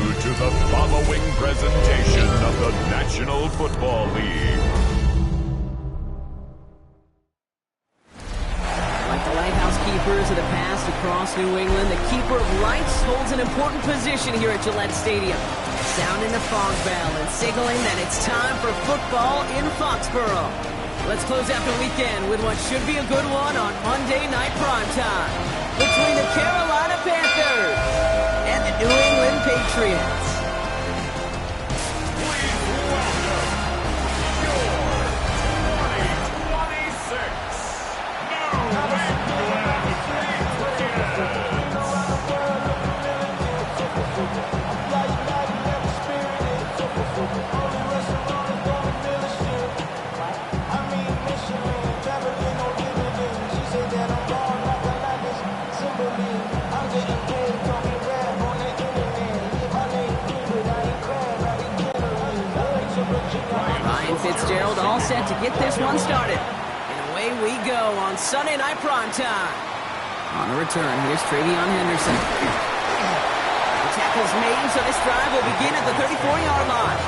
to the following presentation of the National Football League. Like the lighthouse keepers of the past across New England, the keeper of lights holds an important position here at Gillette Stadium, sounding the fog bell and signaling that it's time for football in Foxborough. Let's close out the weekend with what should be a good one on Monday Night Primetime between the Carolina Panthers and the New England Patriots. Fitzgerald all set to get this one started. And away we go on Sunday Night Primetime. On the return, here's Travion Henderson. The tackle's made, so this drive will begin at the 34-yard line.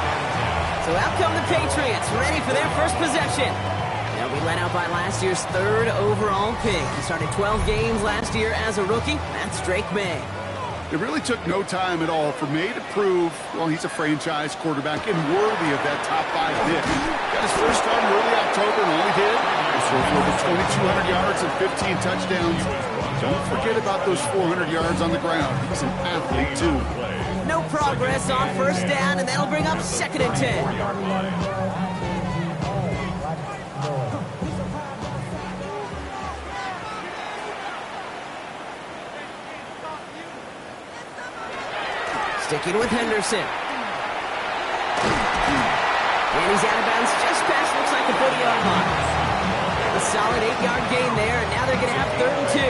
So out come the Patriots, ready for their first possession. They'll be led out by last year's third overall pick. He started 12 games last year as a rookie. That's Drake May. It really took no time at all for May to prove, well, he's a franchise quarterback and worthy of that top 5 pick. Got his first start in early October, and all he did was throw for over 2,200 yards and 15 touchdowns. Don't forget about those 400 yards on the ground. He's an athlete, too. No progress on first down, and that'll bring up 2nd and 10. Sticking with Henderson. And he's out of bounds just past, looks like the 40-yard line. A solid 8-yard gain there, and now they're going to have 3rd and 2.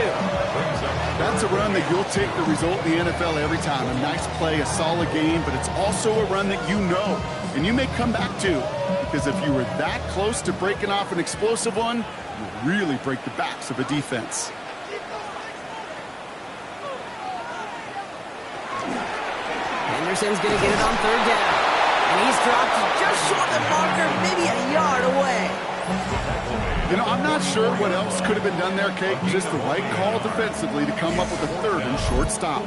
That's a run that you'll take the result in the NFL every time. A nice play, a solid game, but it's also a run that you know, and you may come back to. Because if you were that close to breaking off an explosive one, you really break the backs of a defense. Henderson's going to get it on 3rd down. And he's dropped just short of the marker, maybe a yard away. You know, I'm not sure what else could have been done there, Kate. Just the right call defensively to come up with a 3rd and short stop.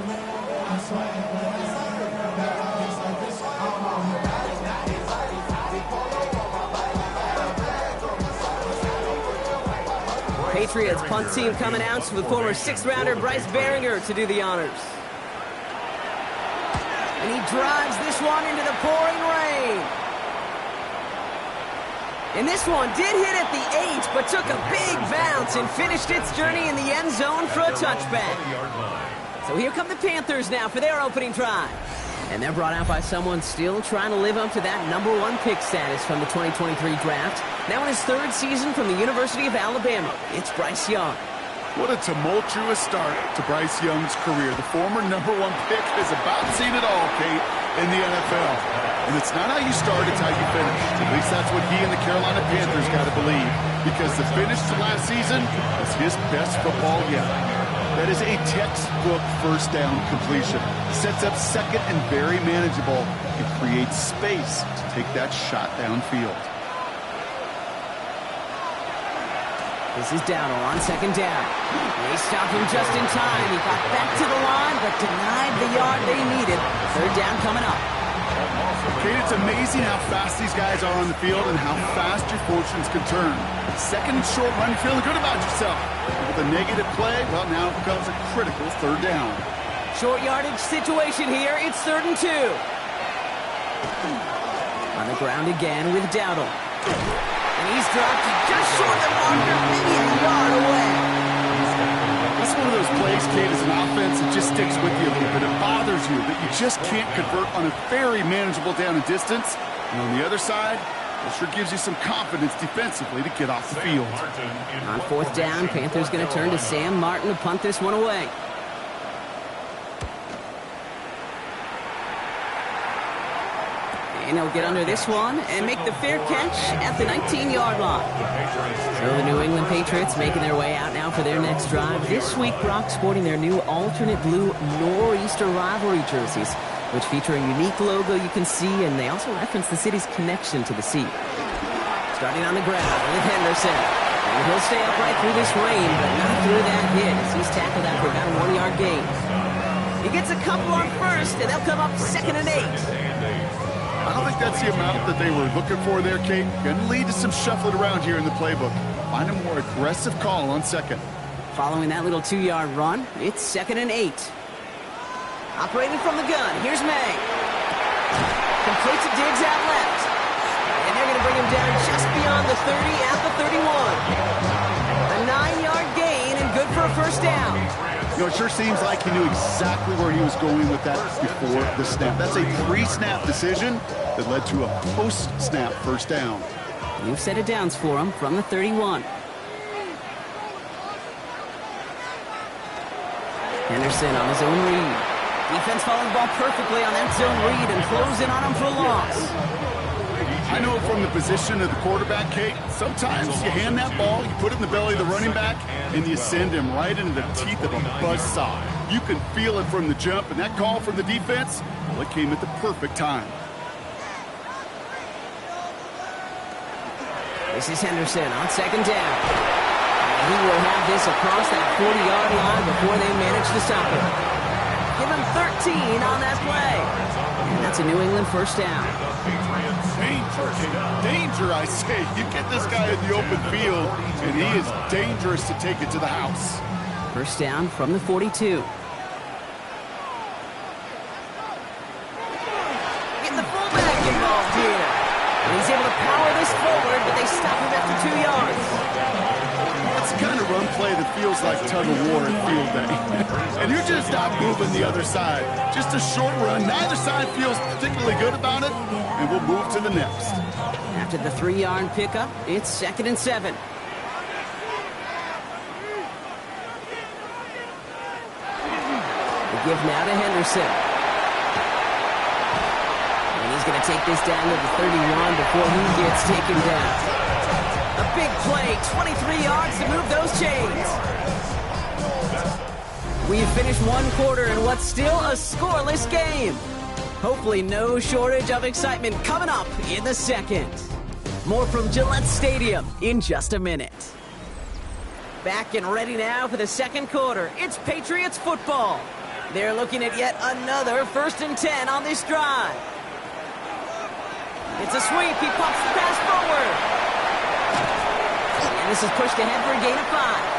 Patriots punt team coming out with former 6th-rounder Bryce Behringer to do the honors. And he drives this one into the pouring rain. And this one did hit at the 8, but took a big bounce and finished its journey in the end zone for a touchback. So here come the Panthers now for their opening drive. And they're brought out by someone still trying to live up to that #1 pick status from the 2023 draft. Now in his 3rd season from the University of Alabama, it's Bryce Young. What a tumultuous start to Bryce Young's career. The former #1 pick has about seen it all, Kate, in the NFL. And it's not how you start, it's how you finish. At least that's what he and the Carolina Panthers got to believe. Because the finish to last season was his best football yet. That is a textbook first down completion. Sets up 2nd and very manageable. It creates space to take that shot downfield. This is Dowdle on 2nd down. They stopped him just in time. He got back to the line, but denied the yard they needed. 3rd down coming up. Kate, it's amazing how fast these guys are on the field and how fast your fortunes can turn. 2nd and short run, you're feeling good about yourself. With a negative play, well, now it becomes a critical 3rd down. Short yardage situation here. It's 3rd and 2. On the ground again with Dowdle. And he's dropped just short of the marker, maybe a yard away. It's one of those plays, Kate, as an offense, it just sticks with you a little bit. It bothers you that you just can't convert on a very manageable down and distance. And on the other side, it sure gives you some confidence defensively to get off the field. On 4th down, Panthers going to turn to Sam Martin to punt this one away. And he'll get under this one and make the fair catch at the 19-yard line. So the New England Patriots making their way out now for their next drive. This week, Brock sporting their new alternate blue nor'easter rivalry jerseys. which feature a unique logo you can see, and they also reference the city's connection to the sea. Starting on the ground with Henderson. And he'll stay upright through this rain, but not through that hit as he's tackled out for about a 1-yard gain. He gets a couple on first, and they'll come up 2nd and 8. I don't think that's the amount that they were looking for there, Kate. Going to lead to some shuffling around here in the playbook. Find a more aggressive call on 2nd. Following that little 2-yard run, it's 2nd and 8. Operating from the gun, here's May. Completes a Diggs out left. And they're going to bring him down just beyond the 30 at the 31. A 9-yard gain and good for a first down. You know, it sure seems like he knew exactly where he was going with that before the snap. That's a pre-snap decision that led to a post-snap first down. New set of downs for him from the 31. Henderson on his own read. Defense following the ball perfectly on that zone read and close in on him for a loss. I know from the position of the quarterback, Kate, sometimes you hand that ball, you put it in the belly of the running back, and you send him right into the teeth of a buzzsaw. You can feel it from the jump, and that call from the defense, well, it came at the perfect time. This is Henderson on 2nd down. And he will have this across that 40-yard line before they manage to stop him. Give him 13 on that play. And that's a New England first down. Danger, I say. You get this guy in the open field, and he is dangerous to take it to the house. First down from the 42. Get the fullback involved here. And he's able to power this forward, but they stop him after 2 yards. That's the kind of run play that feels like tug-of-war at field day. And you're just not moving the other side. Just a short run. Neither side feels particularly good about it, and we'll move to the next. After the 3-yard pickup, it's 2nd and 7. The give now to Henderson. And he's going to take this down to the 31 before he gets taken down. A big play, 23 yards to move those chains. We've finished one quarter in what's still a scoreless game. Hopefully no shortage of excitement coming up in the second. More from Gillette Stadium in just a minute. Back and ready now for the second quarter. It's Patriots football. They're looking at yet another 1st and 10 on this drive. It's a sweep. He pops the pass forward. And this is pushed ahead for a gain of 5.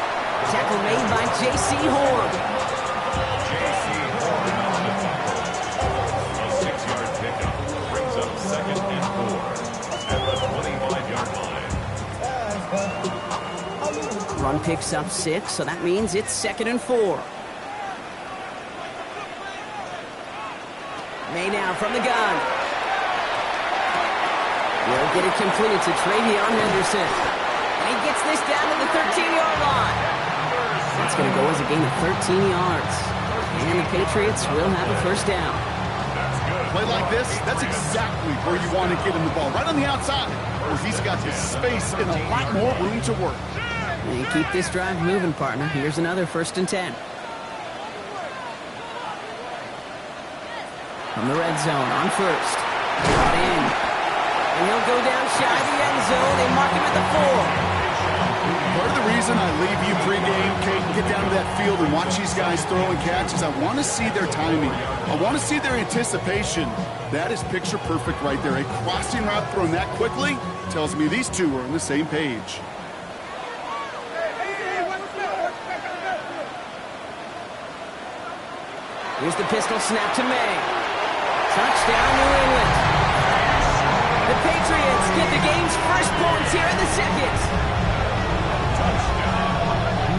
Tackle made by J.C. Horn. A 6-yard pickup brings up 2nd and 4 at the 25-yard line. Run picks up 6, so that means it's 2nd and 4. May now from the gun. Will get it completed to Travion Henderson. And he gets this down to the 13-yard line. That's going to go as a gain of 13 yards. And the Patriots will have a first down. Play like this, that's exactly where you want to get him the ball. Right on the outside, where he's got the space and a lot more room to work. And you keep this drive moving, partner. Here's another 1st and 10. From the red zone on first. Brought in. And he'll go down shy of the end zone. They mark him at the 4. Part of the reason I leave you pregame, Kate, and get down to that field and watch these guys throw and catch is I want to see their timing. I want to see their anticipation. That is picture perfect right there. A crossing route thrown that quickly tells me these two are on the same page. Here's the pistol snap to May. Touchdown, New England. The Patriots get the game's first points here in the second.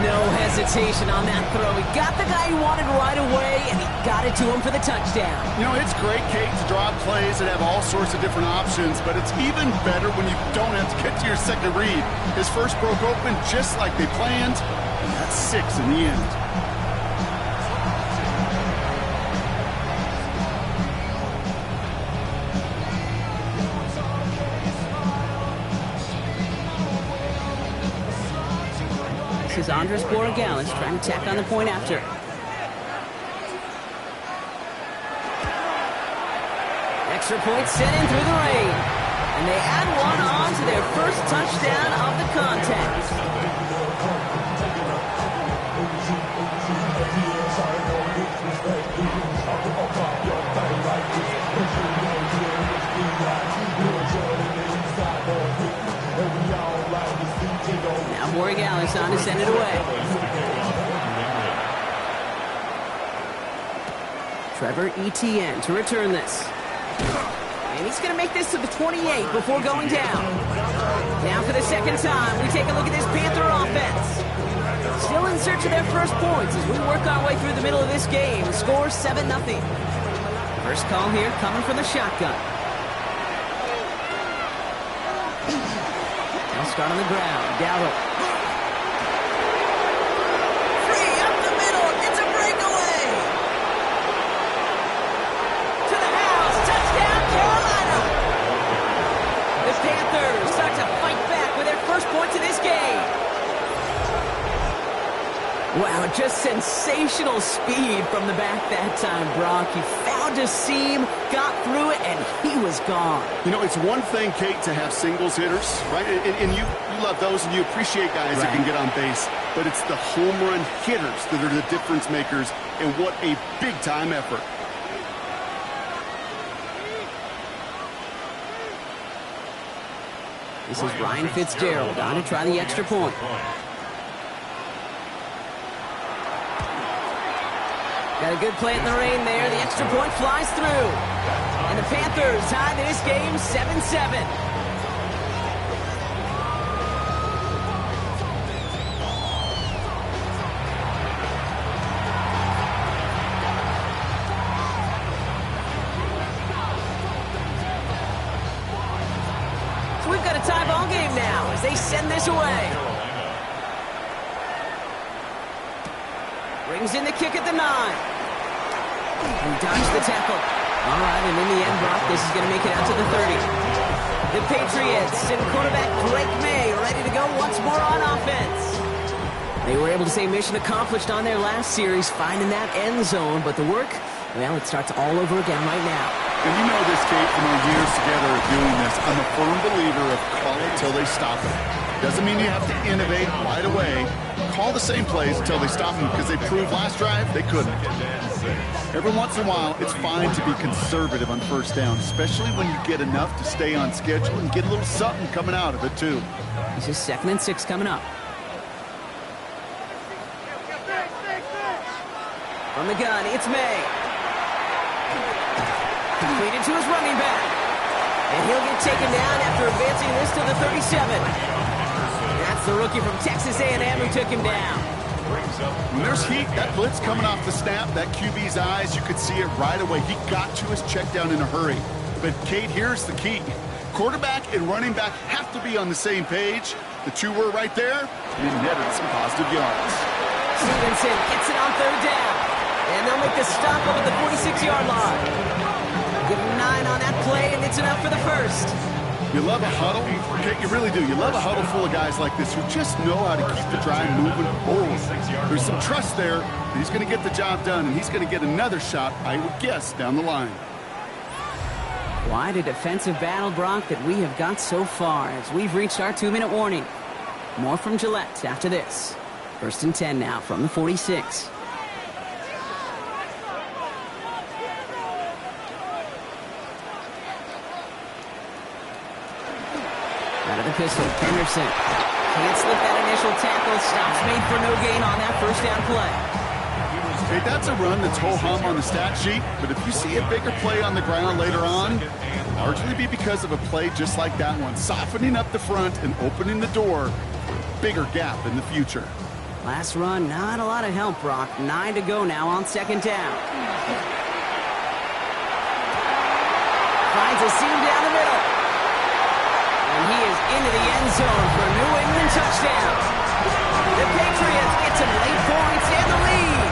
No hesitation on that throw. He got the guy he wanted right away, and he got it to him for the touchdown. You know, it's great, Kate, to draw up plays and have all sorts of different options, but it's even better when you don't have to get to your second read. His first broke open just like they planned, and that's 6 in the end. This is Andres Borregales trying to tack on the point after. Extra point sent in through the rain. And they add one on to their first touchdown of the contest. Now Borregales on to send it away. Trevor Etienne to return this. And he's going to make this to the 28 before going down. Now for the second time, we take a look at this Panther offense. Still in search of their first points as we work our way through the middle of this game. The score 7-0. First call here coming from the shotgun. They'll start on the ground. Dowdle. Free up the middle. It's a breakaway. To the house. Touchdown, Carolina. The Panthers start to fight back with their first points in this game. Wow, just sensational speed from the back that time, Brock. He found a seam, got through it, and he was gone. You know, it's one thing, Kate, to have singles hitters, right? And you love those, and you appreciate guys that can get on base. But it's the home run hitters that are the difference makers, and what a big-time effort. This is Ryan Fitzgerald on to try the extra point. Got a good play in the rain there. The extra point flies through. And the Panthers tie this game 7-7. So we've got a tie ball game now as they send this away. Brings in the kick at the 9. He dodged the tackle. All right, and in the end, Brock, this is going to make it out to the 30. The Patriots and quarterback Drake May ready to go once more on offense. They were able to say mission accomplished on their last series, finding that end zone, but the work, well, it starts all over again right now. And you know this, Kate, from our years together of doing this. I'm a firm believer of call it till they stop it. Doesn't mean you have to innovate right away. Call the same plays until they stop them, because they proved last drive they couldn't. Every once in a while, it's fine to be conservative on first down, especially when you get enough to stay on schedule and get a little something coming out of it, too. This is 2nd and 6 coming up. From the gun, it's May. Completed to his running back. And he'll get taken down after advancing this to the 37. That's the rookie from Texas A&M who took him down. When there's heat, that blitz coming off the snap, that QB's eyes, you could see it right away. He got to his check down in a hurry. But, Kate, here's the key. Quarterback and running back have to be on the same page. The two were right there, and it netted some positive yards. Stevenson gets it on 3rd down. And they'll make the stop up at the 46-yard line. Give him 9 on that play, and it's enough for the first. You love a huddle. Okay, you really do. You love a huddle full of guys like this who just know how to keep the drive moving forward. There's some trust there. He's going to get the job done, and he's going to get another shot, I would guess, down the line. Quite a defensive battle, Brock, that we have got so far as we've reached our 2-minute warning. More from Gillette after this. 1st and 10 now from the 46. Out of the pistol, Henderson. Can't slip that initial tackle. Stops made for no gain on that first down play. Hey, that's a run that's ho-hum on the stat sheet, but if you see a bigger play on the ground later on, it'll largely be because of a play just like that one, softening up the front and opening the door for a bigger gap in the future. Last run, not a lot of help, Brock. 9 to go now on 2nd down. Finds a seam down the middle. And he is into the end zone for a New England touchdown. The Patriots get some late points and the lead.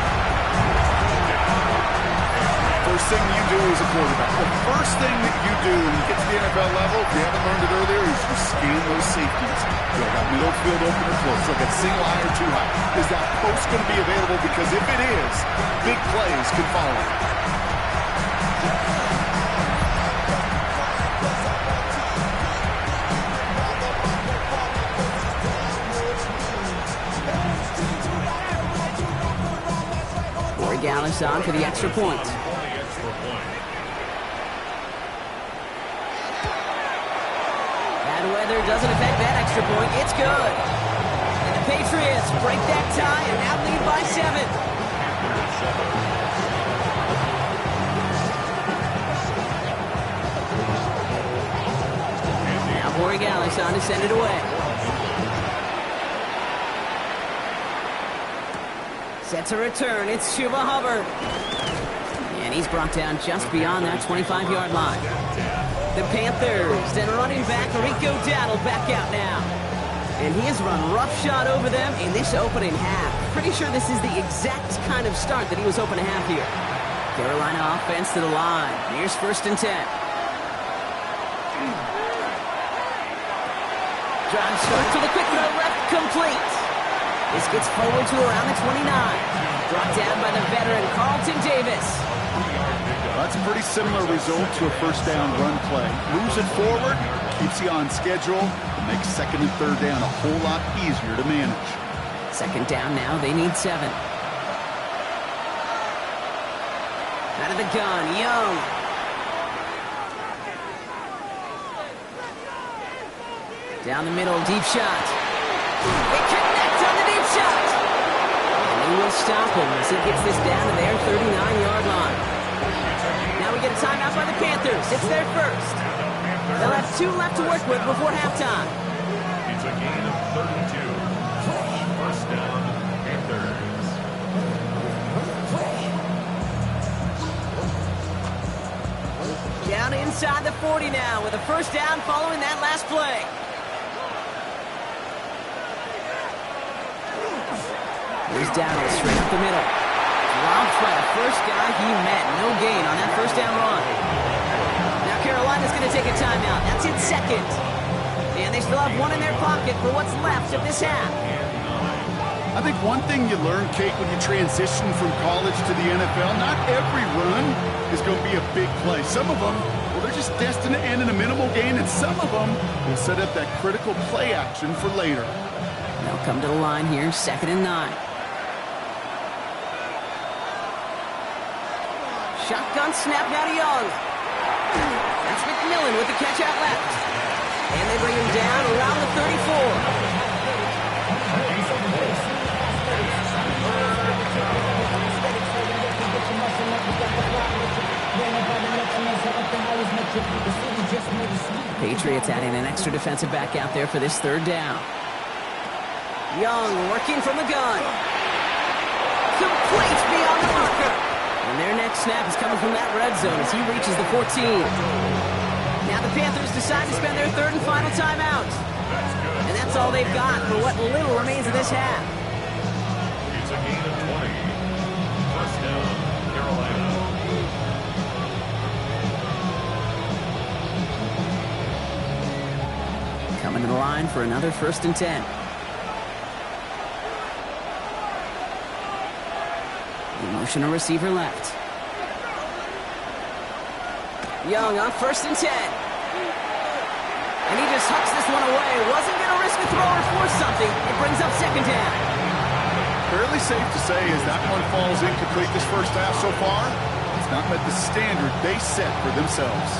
First thing you do as a quarterback, the first thing that you do when you get to the NFL level, if you haven't learned it earlier, is you scan those safeties. You got middle field open or close, like a single high or too high. Is that post going to be available? Because if it is, big plays could follow. Dallas on for the extra point. Bad weather doesn't affect that extra point. It's good. And the Patriots break that tie and now lead by 7. Now Borregales on to send it away. Sets a return. It's Chuba Hubbard. And he's brought down just beyond that 25-yard line. The Panthers, then running back Rico Dowdle back out now. And he has run roughshod over them in this opening half. Pretty sure this is the exact kind of start that he was hoping to have here. Carolina offense to the line. Here's 1st and 10. Drive short to the quick throw left, complete. This gets forward to around the 29. Brought down by the veteran Carlton Davis. That's a pretty similar result to a first down run play. Moves it forward, keeps you on schedule, and makes 2nd and 3rd down a whole lot easier to manage. 2nd down now, they need 7. Out of the gun, Young. Down the middle, deep shot. They connect on the deep shot. And they will stop him as he gets this down to their 39-yard line. Now we get a timeout by the Panthers. It's their first. They'll have 2 left to work with before halftime. It's a gain of 32. First down, Panthers. Down inside the 40 now with a first down following that last play. Here's Dowdle straight up the middle. Dropped by the first guy he met. No gain on that first down run. Now Carolina's going to take a timeout. That's in 2nd. And they still have 1 in their pocket for what's left of this half. I think one thing you learn, Kate, when you transition from college to the NFL, not every run is going to be a big play. Some of them, well, they're just destined to end in a minimal gain, and some of them will set up that critical play action for later. They'll come to the line here, 2nd and 9. Shotgun snap now to Young. That's McMillan with the catch out left. And they bring him down around the 34. Patriots adding an extra defensive back out there for this 3rd down. Young working from the gun. Complete beyond the marker. And their next snap is coming from that red zone as he reaches the 14. Now the Panthers decide to spend their 3rd and final timeout. And that's all they've got for what little remains of this half. It's a gain of 20. First down, Carolina. Coming to the line for another 1st and 10. Motion a receiver left. Young on 1st and 10. And he just hucks this one away. Wasn't going to risk a throw or force something. It brings up 2nd down. Fairly safe to say as that one falls incomplete this first half so far, it's not met the standard they set for themselves.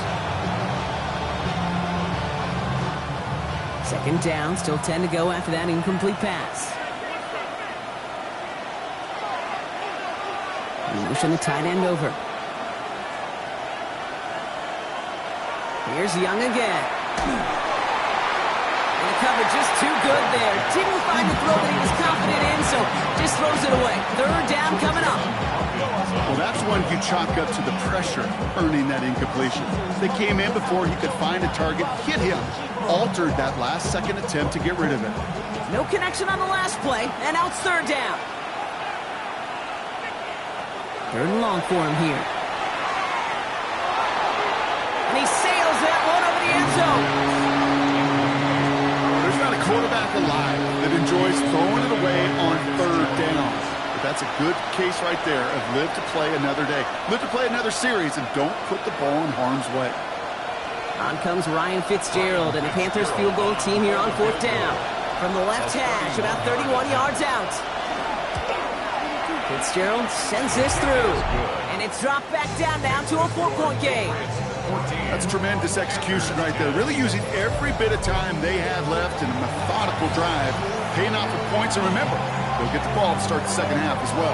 2nd down, still 10 to go after that incomplete pass. Motion the tight end over. Here's Young again. And the cover just too good there. Didn't find the throw that he was confident in, so just throws it away. 3rd down coming up. Well, that's one you chalk up to the pressure earning that incompletion. They came in before he could find a target, hit him, altered that last-second attempt to get rid of it. No connection on the last play, and now it's 3rd down. 3rd and long for him here. And he sails that one over the end zone. There's not a quarterback alive that enjoys throwing it away on 3rd down. But that's a good case right there of live to play another day. Live to play another series and don't put the ball in harm's way. On comes Ryan Fitzgerald and the Panthers field goal team here on 4th down. From the left hash, about 31 yards out. Fitzgerald sends this through. And it's dropped back down to a 4-point game. That's tremendous execution right there. Really using every bit of time they had left in a methodical drive, paying off with points. And remember, they'll get the ball to start the second half as well.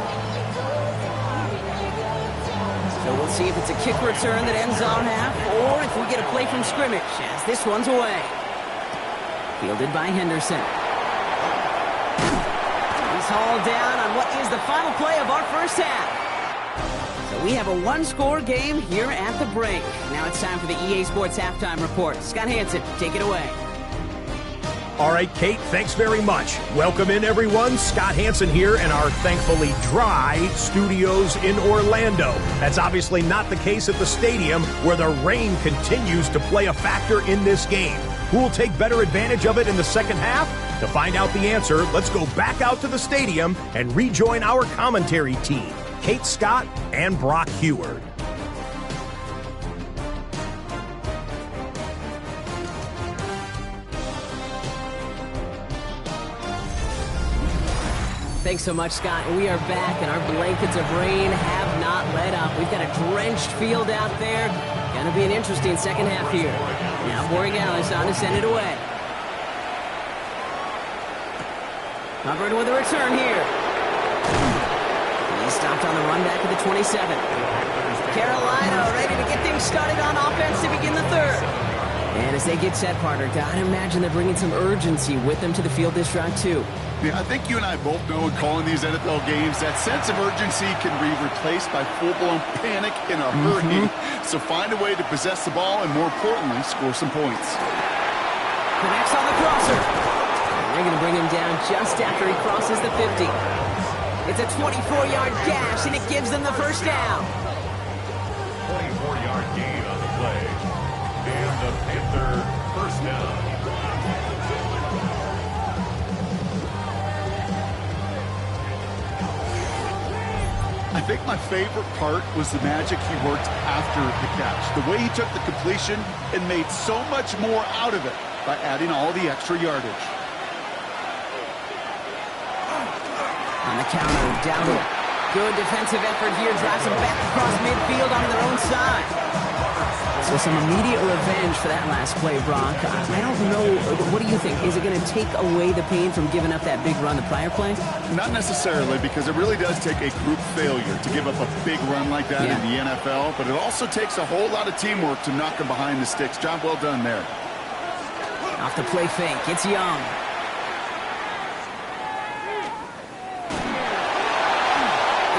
So we'll see if it's a kick return that ends our half, or if we get a play from scrimmage, as this one's away. Fielded by Henderson. He's hauled down on what is the final play of our first half. So we have a one-score game here at the break. Now it's time for the EA Sports Halftime Report. Scott Hansen, take it away. All right, Kate, thanks very much. Welcome in, everyone. Scott Hansen here in our thankfully dry studios in Orlando. That's obviously not the case at the stadium, where the rain continues to play a factor in this game. Who will take better advantage of it in the second half? To find out the answer, let's go back out to the stadium and rejoin our commentary team, Kate Scott and Brock Heward. Thanks so much, Scott. We are back, and our blankets of rain have not let up. We've got a drenched field out there. Going to be an interesting second half here. Now Borregales on to send it away. Covered with a return here. He's stopped on the run back at the 27. Carolina ready to get things started on offense to begin the third. And as they get set, partner, gotta imagine they're bringing some urgency with them to the field this drive, too. Yeah, I think you and I both know in calling these NFL games that sense of urgency can be replaced by full-blown panic in a hurry. So find a way to possess the ball and, more importantly, score some points. Connects on the crosser. And they're going to bring him down just after he crosses the 50. It's a 24-yard gash, and it gives them the first down. 24-yard gain on the play. And the Panther first down. I think my favorite part was the magic he worked after the catch. The way he took the completion and made so much more out of it by adding all the extra yardage. On the counter, Dowdle. Good defensive effort here. Drives them back across midfield onto their own side. So some immediate revenge for that last play, Brock. I don't know. What do you think? Is it going to take away the pain from giving up that big run the prior play? Not necessarily, because it really does take a group failure to give up a big run like that in the NFL. But it also takes a whole lot of teamwork to knock them behind the sticks. Job well done there. Off the play fake. It's Young.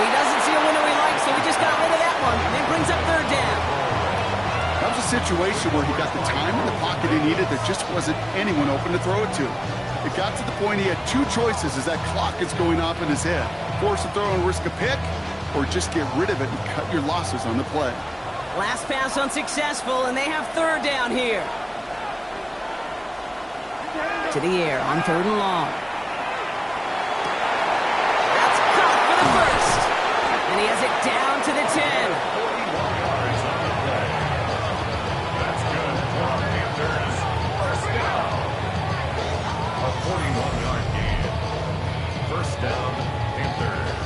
He doesn't see a window he likes, so he just got rid of that one. And it brings up third down. That was a situation where he got the time in the pocket he needed. There just wasn't anyone open to throw it to. It got to the point he had two choices as that clock is going off in his head. Force a throw and risk a pick, or just get rid of it and cut your losses on the play. Last pass unsuccessful, and they have third down here. To the air on third and long. That's caught for the first. And he has it down to the 10. Down, Panthers.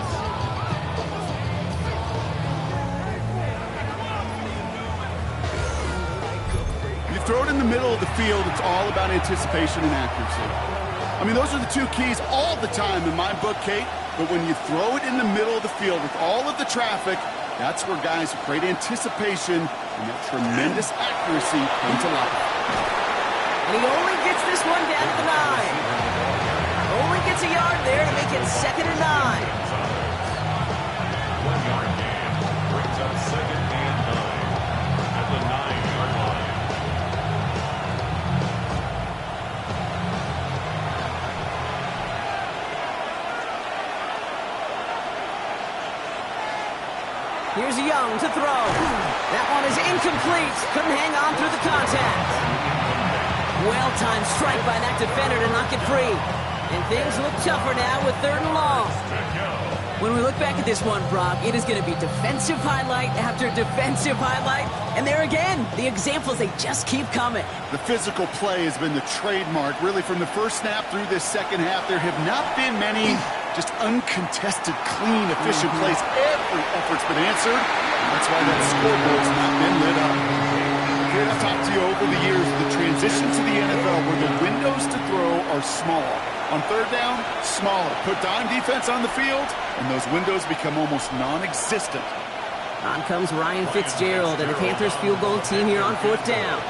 You throw it in the middle of the field, it's all about anticipation and accuracy. I mean, those are the two keys all the time in my book, Kate. But when you throw it in the middle of the field with all of the traffic, that's where guys with great anticipation and that tremendous accuracy come to life. And he only gets this one down at the 9. Only gets a yard there to make it 2nd and 9. 1 yard gain brings up 2nd and 9 at the 9-yard line. Here's Young to throw. That one is incomplete. Couldn't hang on through the contact. Well-timed strike by that defender to knock it free. And things look tougher now with third and long. When we look back at this one, Brock, it is going to be defensive highlight after defensive highlight. And there again, the examples, they just keep coming. The physical play has been the trademark, really, from the first snap through this second half. There have not been many Just uncontested, clean, efficient plays. Every effort's been answered. That's why that scoreboard's not been lit up. Here, I've talked to you over the years, the transition to the NFL where the windows to throw are smaller. On third down, smaller. Put dime defense on the field, and those windows become almost non-existent. On comes Ryan Fitzgerald and the Panthers field goal team here on fourth down.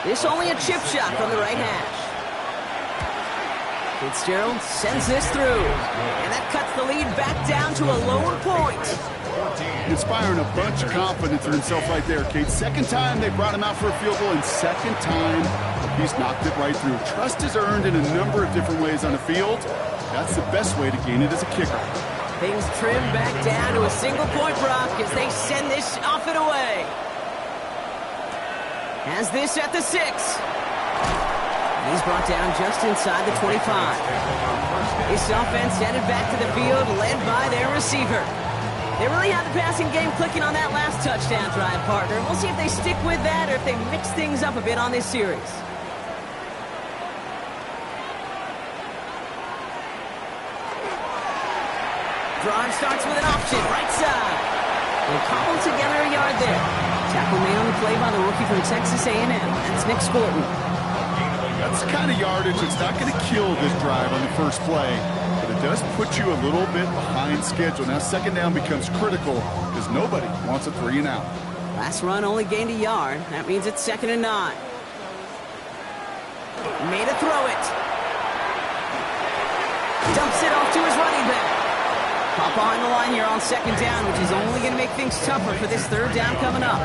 This only a chip shot from the right hash. Fitzgerald sends this through, and that cuts the lead back down to a lower point. Inspiring a bunch of confidence in himself right there, Kate. Second time they brought him out for a field goal, and second time he's knocked it right through. Trust is earned in a number of different ways on the field. That's the best way to gain it as a kicker. Things trim back down to a single-point Brock as they send this off and away. Has this at the 6. He's brought down just inside the 25. This offense headed back to the field, led by their receiver. They really had the passing game clicking on that last touchdown drive, partner. We'll see if they stick with that or if they mix things up a bit on this series. Drive starts with an option, right side. They cobble together a yard there. Tackle made on the play by the rookie from Texas A&M. That's Nick Scorton. That's the kind of yardage that's not going to kill this drive on the first play, but it does put you a little bit behind schedule. Now second down becomes critical because nobody wants a 3 and out. Last run only gained a yard. That means it's 2nd and 9. Made a throw it. Dumps it off to his running back. Pop behind the line here on 2nd down, which is only going to make things tougher for this 3rd down coming up.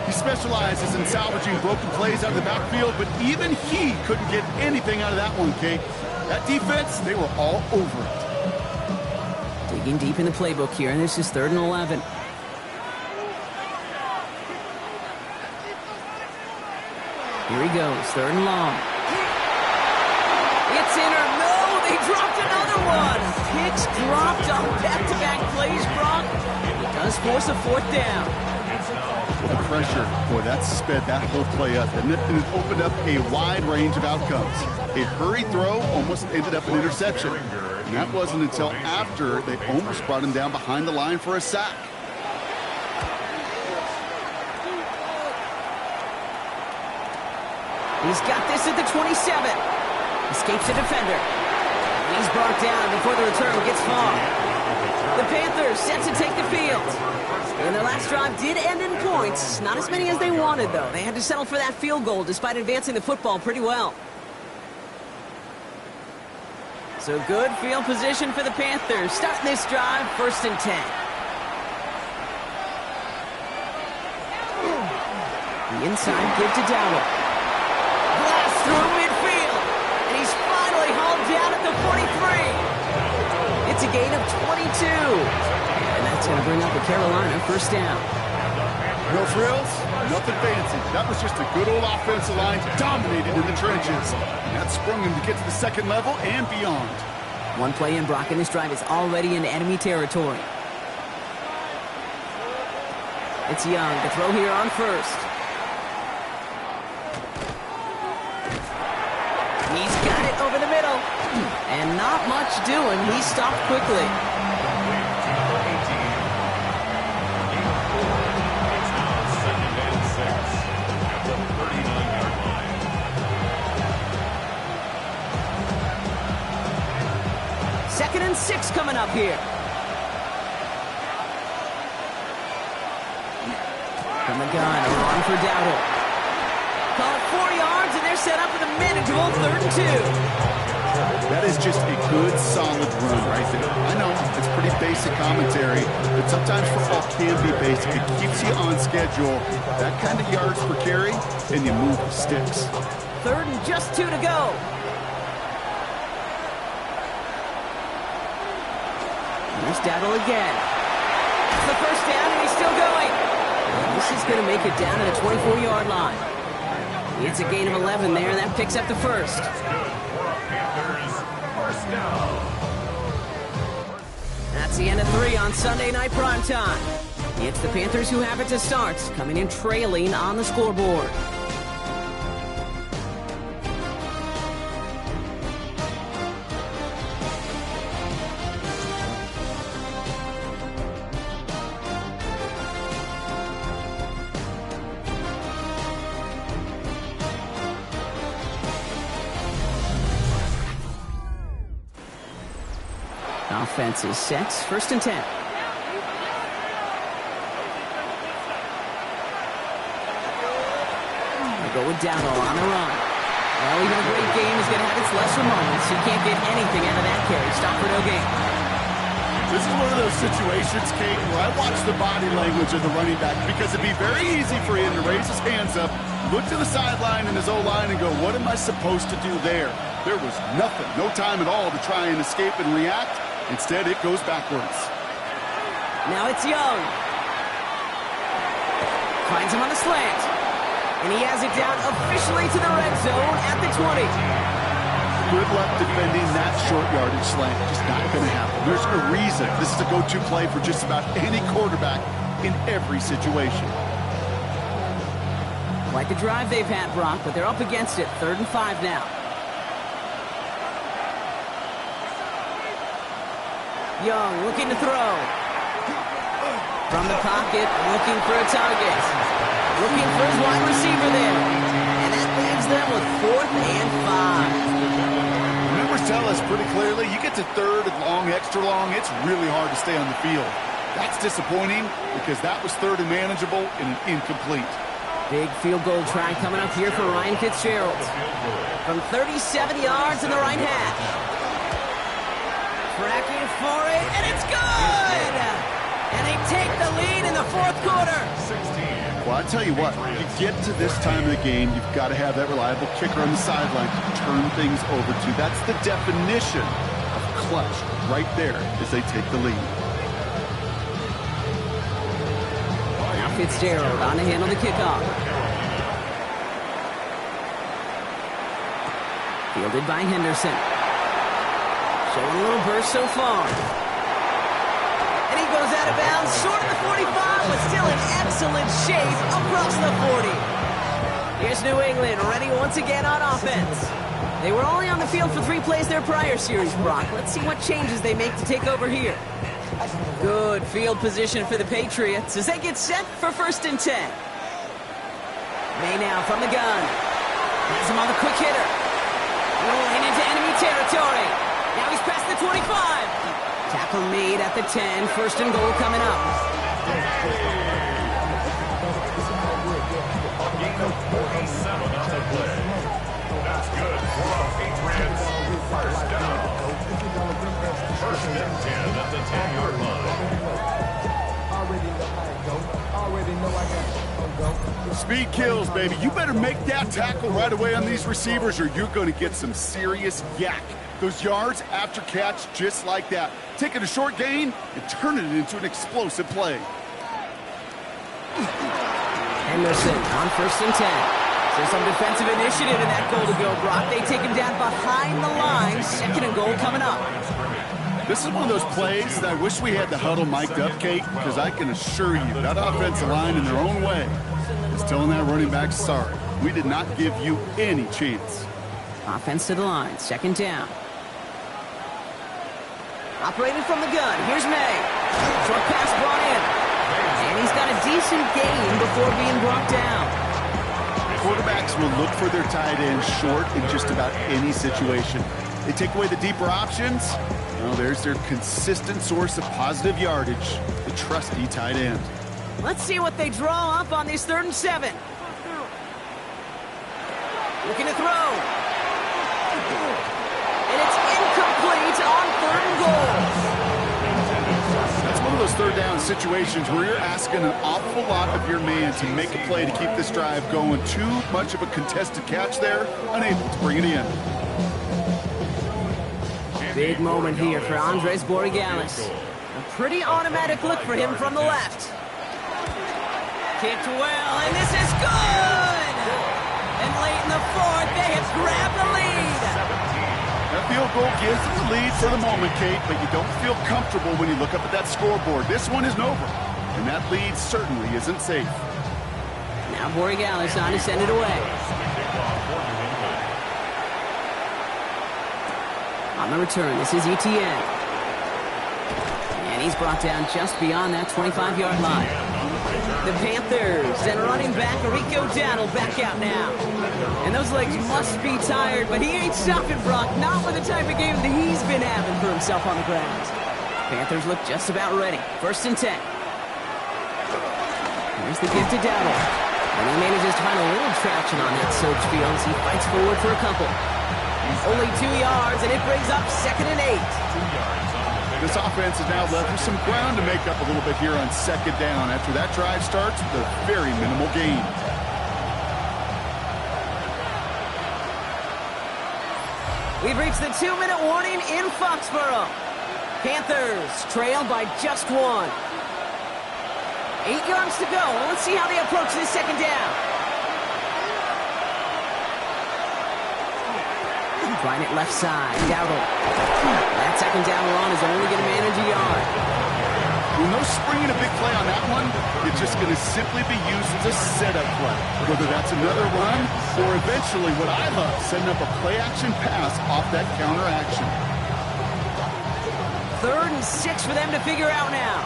He specializes in salvaging broken plays out of the backfield, but even he couldn't get anything out of that one, Kate. That defense, they were all over it. Digging deep in the playbook here, and this is 3rd and 11. Here he goes, 3rd and long. It's in or no, they dropped another one. Picks dropped on back-to-back plays, Brock. It does force a 4th down. The pressure, boy, that sped that whole play up, and it opened up a wide range of outcomes. A hurried throw almost ended up an interception, and that wasn't until after they almost brought him down behind the line for a sack. He's got this at the 27. Escapes a defender. He's brought down before the return gets far. The Panthers set to take the field. And their last drive did end in points. Not as many as they wanted, though. They had to settle for that field goal despite advancing the football pretty well. So good field position for the Panthers. Starting this drive, 1st and 10. The inside give to Dowdle. Blast through midfield. And he's finally hauled down at the 43. It's a gain of 22. And that's going to bring up a Carolina 1st down. No frills, nothing fancy. That was just a good old offensive line dominated in the trenches. And that sprung him to get to the 2nd level and beyond. One play in, Brock, and this drive is already in enemy territory. It's Young to throw here on 1st. He's got it over the middle. And not much doing. He stopped quickly. Second and 6 coming up here. From the gun, on for Dowdle. Call it 4 yards, and they're set up with a manageable 3rd and 2. That is just a good, solid run right there. I know, it's pretty basic commentary, but sometimes football can be basic. It keeps you on schedule. That kind of yards per carry, and you move the sticks. 3rd and just 2 to go. There's Dowdle again. It's the 1st down, and he's still going. And this is going to make it down to the 24-yard line. It's a gain of 11 there, and that picks up the 1st. That's the end of 3 on Sunday Night Primetime. It's the Panthers who have it to start, coming in trailing on the scoreboard. Offense is set. First and 10. They go with Dowdle on the run. Well, even a great game is going to have its lesser moments. You can't get anything out of that carry. Stop for no gain. This is one of those situations, Kate, where I watch the body language of the running back because it'd be very easy for him to raise his hands up, look to the sideline and his O-line and go, what am I supposed to do there? There was nothing, no time at all to try and escape and react. Instead, it goes backwards. Now it's Young. Finds him on the slant. And he has it down officially to the red zone at the 20. Good luck defending that short yardage slant. Just not going to happen. There's a reason this is a go-to play for just about any quarterback in every situation. Like the drive they've had, Brock, but they're up against it. 3rd and 5 now. Young looking to throw. From the pocket, looking for a target. Looking for his wide receiver there. And that leaves them with 4th and 5. Numbers tell us pretty clearly, you get to 3rd and long, extra long, it's really hard to stay on the field. That's disappointing because that was 3rd and manageable and an incomplete. Big field goal try coming up here for Ryan Fitzgerald. From 37 yards in the right half. Tracking for it, and it's good! And they take the lead in the 4th quarter. Well, I tell you what, you get to this time of the game, you've got to have that reliable kicker on the sideline to turn things over to. That's the definition of clutch right there as they take the lead. Now Fitzgerald on to handle the kickoff. Fielded by Henderson. Showing a little burst so far. And he goes out of bounds, short of the 45, but still in excellent shape across the 40. Here's New England, ready once again on offense. They were only on the field for 3 plays their prior series, Brock. Let's see what changes they make to take over here. Good field position for the Patriots as they get set for 1st and 10. May now from the gun. Has him on the quick hitter. Rolling into enemy territory. Now he's past the 25. Tackle made at the 10. 1st and goal coming up. Gain of 47 on the play. That's good for the Patriots. 1st down. 1st and 10 at the 10-yard line. Speed kills, baby. You better make that tackle right away on these receivers or you're going to get some serious yak. Those yards after catch just like that. Taking a short gain and turning it into an explosive play. Henderson on 1st and 10. There's some defensive initiative in that goal to go, Brock. They take him down behind the line. 2nd and goal coming up. This is one of those plays that I wish we had the huddle mic'd up, Kate, because I can assure you that offensive line in their own way is telling that running back, sorry, we did not give you any chance. Offense to the line. 2nd down. Operated from the gun. Here's May. Short pass brought in. And he's got a decent gain before being brought down. Quarterbacks will look for their tight end short in just about any situation. They take away the deeper options. Well, there's their consistent source of positive yardage, the trusty tight end. Let's see what they draw up on this 3rd and 7. Looking to throw. And it's incomplete on 3rd and goal. That's one of those 3rd down situations where you're asking an awful lot of your man to make a play to keep this drive going. Too much of a contested catch there, unable to bring it in. Big moment here for Andres Borregales. A pretty automatic look for him from the left. Kicked well, and this is good! And late in the 4th, they have grabbed the lead. That field goal gives them the lead for the moment, Kate, but you don't feel comfortable when you look up at that scoreboard. This one isn't over, and that lead certainly isn't safe. Now Borregales on to send it away. On the return, this is Etienne. And he's brought down just beyond that 25-yard line. The Panthers and running back Rico Dowdle back out now. And those legs must be tired, but he ain't stopping, Brock. Not with the type of game that he's been having for himself on the ground. Panthers look just about ready. 1st and 10. Here's the give to Dowdle. And he manages to find a little traction on that soaked field as he fights forward for a couple. Only 2 yards, and it brings up 2nd and 8. This offense is now left with some ground to make up a little bit here on 2nd down after that drive starts with a very minimal gain. We've reached the 2-minute warning in Foxborough. Panthers trail by just 1. 8 yards to go. Let's see how they approach this 2nd down. Trying it left side. Dowdle. That 2nd down run is only going to manage a yard. Well, no springing a big play on that one. It's just going to simply be used as a setup play. Whether that's another run or eventually what I love, setting up a play-action pass off that counter action. 3rd and 6 for them to figure out now.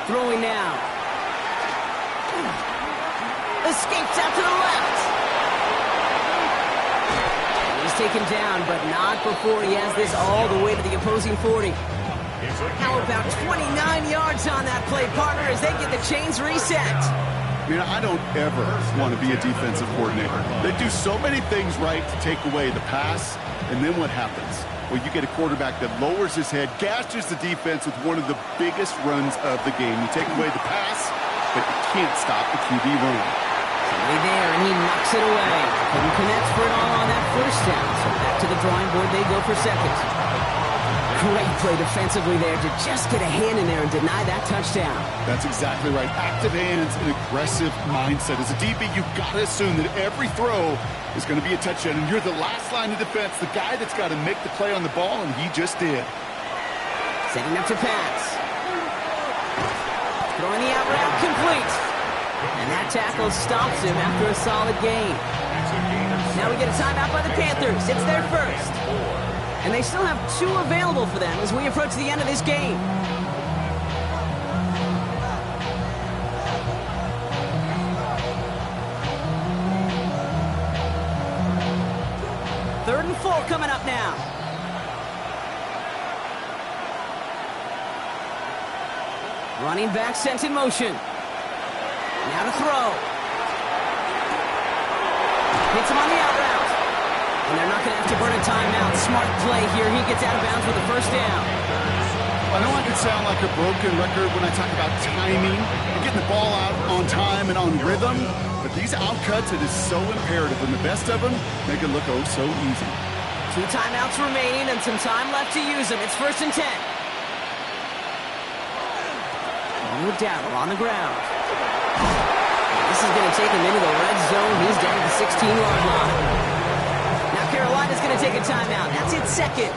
Throwing now. Escapes out to the left. He's taken down, but not before he has this all the way to the opposing 40. How about 29 yards on that play, partner, as they get the chains reset? You know, I don't ever want to be a defensive coordinator. They do so many things right to take away the pass, and then what happens? Well, you get a quarterback that lowers his head, gashes the defense with one of the biggest runs of the game. You take away the pass, but you can't stop the QB run. Somebody there, and he knocks it away. Couldn't connect for it all on that 1st down, so back to the drawing board they go for 2nd. Great play defensively there to just get a hand in there and deny that touchdown. That's exactly right. Active hands and aggressive mindset. As a DB, you've got to assume that every throw is going to be a touchdown, and you're the last line of defense, the guy that's got to make the play on the ball, and he just did. Setting up to pass. Throwing the out route complete. And that tackle stops him after a solid gain. Now we get a timeout by the Panthers. It's their 1st. And they still have 2 available for them as we approach the end of this game. Third and 4 coming up now. Running back sent in motion. Now to throw. Hits him on the out route. And they're not going to have to burn a timeout. Smart play here. He gets out of bounds with the 1st down. I know I can sound like a broken record when I talk about timing and getting the ball out on time and on rhythm, but these outcuts, it is so imperative, and the best of them make it look oh so easy. 2 timeouts remaining and some time left to use them. It's 1st and 10. With Dowdle on the ground. This is going to take him into the red zone. He's down to the 16-yard line. Now Carolina's going to take a timeout. That's its 2nd.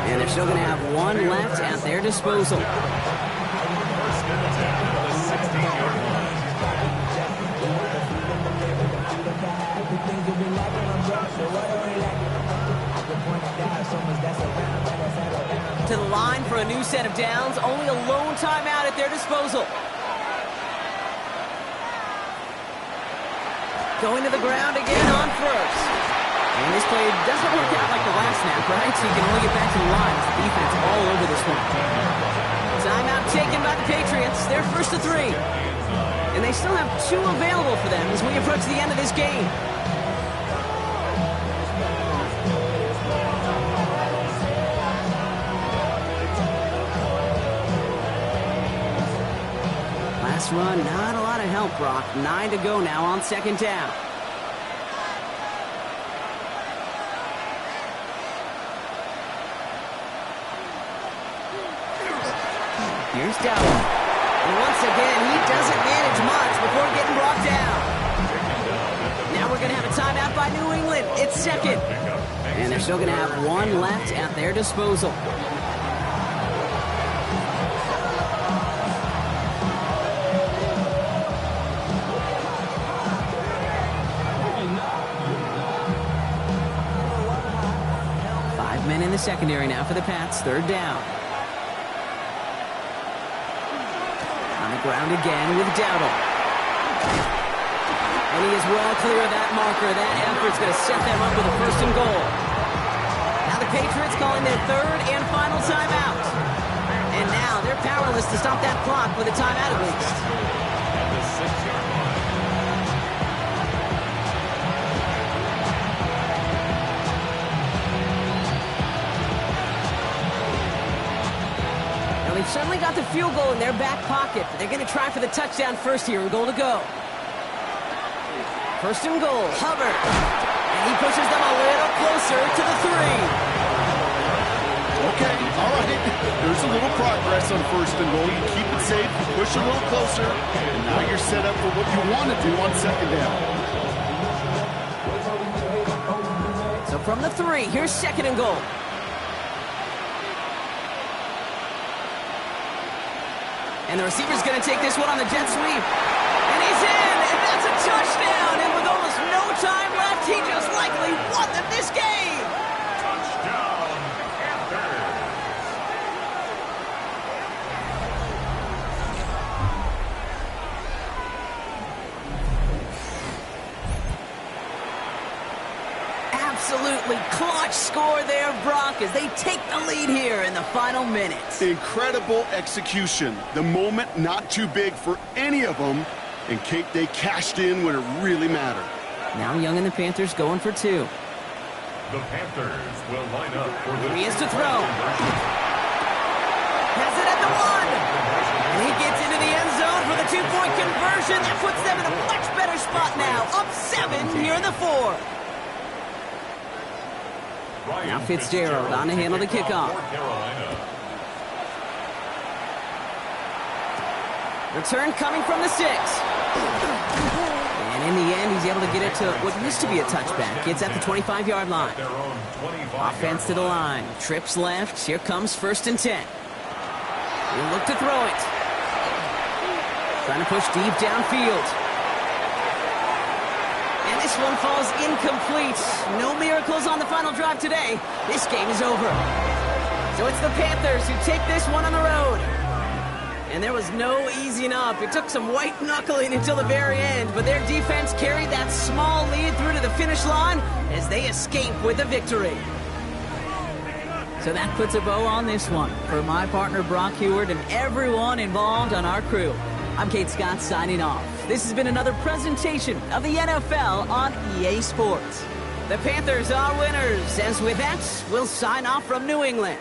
And they're still going to have 1 left at their disposal. To the line for a new set of downs. Only a lone timeout at their disposal. Going to the ground again on 1st. And this play doesn't work out like the last snap, right? So you can only get back to the line. The defense all over this one. Timeout taken by the Patriots. They're 1st to 3. And they still have 2 available for them as we approach the end of this game. Last run, not a lot of help, Brock. 9 to go now on 2nd down. Here's Dowdle. And once again, he doesn't manage much before getting brought down. Now we're going to have a timeout by New England. It's 2nd. And they're still going to have 1 left at their disposal. Men in the secondary now for the Pats. 3rd down. On the ground again with Dowdle. And he is well clear of that marker. That effort's going to set them up with a 1st and goal. Now Now the Patriots calling their third and final timeout. And now they're powerless to stop that clock with a timeout at least. At the 6-yard line. Now they've certainly got the field goal in their back pocket, but they're going to try for the touchdown first here and goal to go. First and goal, Hubbard. And he pushes them a little closer to the 3. Okay, all right. There's a little progress on first and goal. You keep it safe, push a little closer, and now you're set up for what you want to do on second down. So from the 3, here's second and goal. And the receiver's going to take this one on the jet sweep. And he's in, and that's a touchdown. And with almost no time left, he just likely won them this game. Touchdown, Panthers. Absolutely clutch score there, Brock, as they take the lead here in the final minutes. Incredible execution. The moment not too big for any of them. And, Kate, they cashed in when it really mattered. Now Young and the Panthers going for 2. The Panthers will line up for the... Here he is to throw. Has it at the 1. And he gets into the end zone for the 2-point conversion. That puts them in a much better spot now. Up 7 here in the 4. Now Fitzgerald on to handle the kickoff. Return coming from the 6. And in the end, he's able to get it to what used to be a touchback. It's at the 25-yard line. Offense to the line. Trips left. Here comes first and 10. He'll look to throw it. Trying to push deep downfield. And this one falls incomplete. No miracles on the final drive today. This game is over. So it's the Panthers who take this one on the road. And there was no easing up. It took some white knuckling until the very end, but their defense carried that small lead through to the finish line as they escape with a victory. So that puts a bow on this one. For my partner Brock Heward and everyone involved on our crew, I'm Kate Scott signing off. This has been another presentation of the NFL on EA Sports. The Panthers are winners, as with that, we'll sign off from New England.